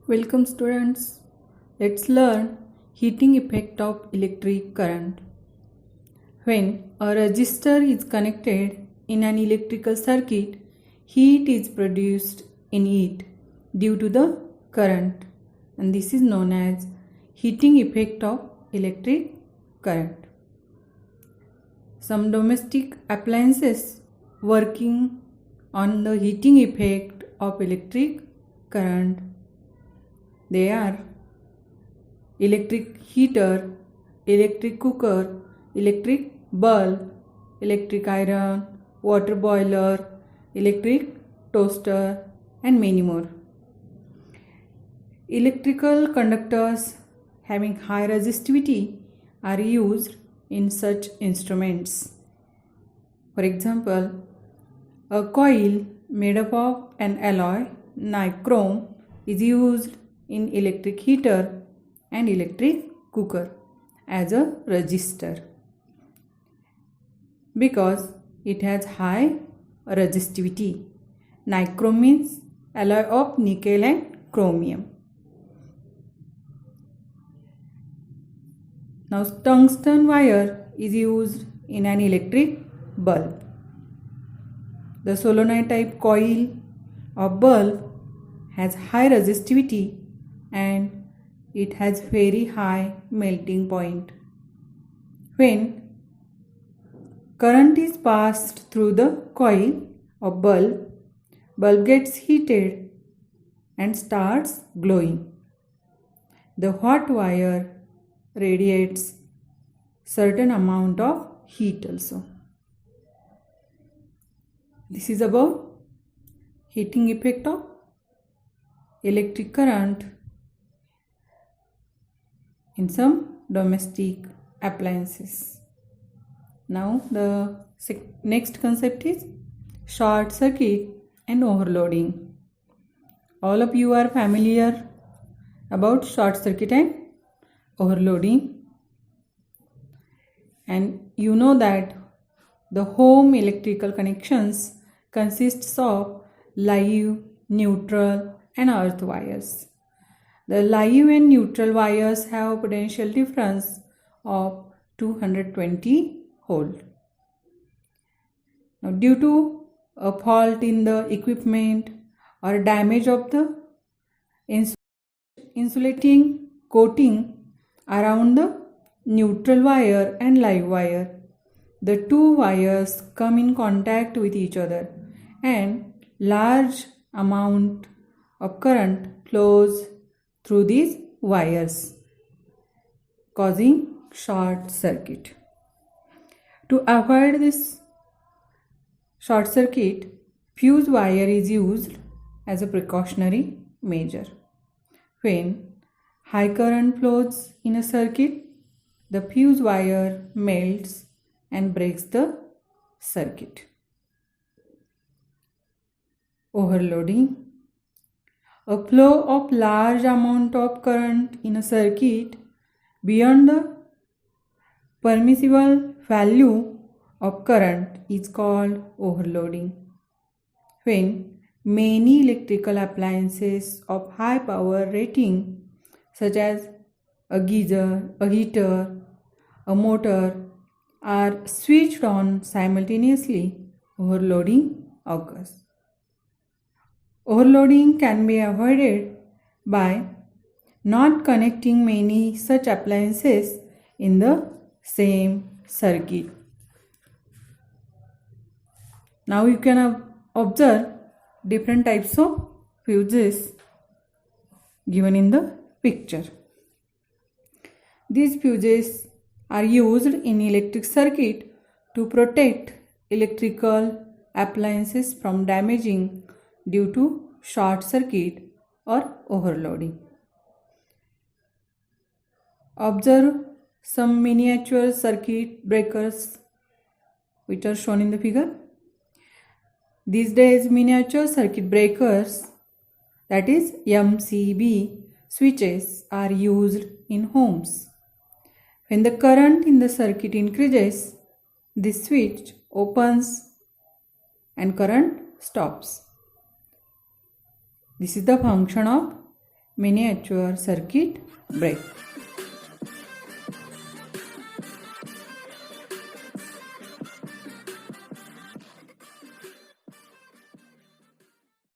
Welcome students. Let's learn heating effect of electric current. When a resistor is connected in an electrical circuit, heat is produced in it due to the current, and this is known as heating effect of electric current. Some domestic appliances working on the heating effect of electric current. They are electric heater, electric cooker, electric bulb, electric iron, water boiler, electric toaster, and many more. Electrical conductors having high resistivity are used in such instruments. For example, a coil made up of an alloy, nichrome, is used in electric heater and electric cooker as a resistor because it has high resistivity. Nichrome means alloy of nickel and chromium. Now tungsten wire is used in an electric bulb. The solenoid type coil of bulb has high resistivity and it has very high melting point. When current is passed through the coil of bulb gets heated and starts glowing. The hot wire radiates certain amount of heat also. This is about heating effect of electric current in some domestic appliances. Now the next concept is short circuit and overloading. All of you are familiar about short circuit and overloading, and you know that the home electrical connections consists of live, neutral, and earth wires. The live and neutral wires have a potential difference of 220 volt. Now, due to a fault in the equipment or damage of the insulating coating around the neutral wire and live wire, the two wires come in contact with each other and large amount of current flows through these wires, causing short circuit. To avoid this short circuit, fuse wire is used as a precautionary measure. When high current flows in a circuit, the fuse wire melts and breaks the circuit. Overloading. A flow of large amount of current in a circuit beyond the permissible value of current is called overloading. When many electrical appliances of high power rating such as a geyser, a heater, a motor are switched on simultaneously, overloading occurs. Overloading can be avoided by not connecting many such appliances in the same circuit. Now you can observe different types of fuses given in the picture. These fuses are used in electric circuit to protect electrical appliances from damaging due to short circuit or overloading. Observe some miniature circuit breakers which are shown in the figure. These days miniature circuit breakers, that is MCB switches, are used in homes. When the current in the circuit increases, this switch opens and current stops. This is the function of miniature circuit break.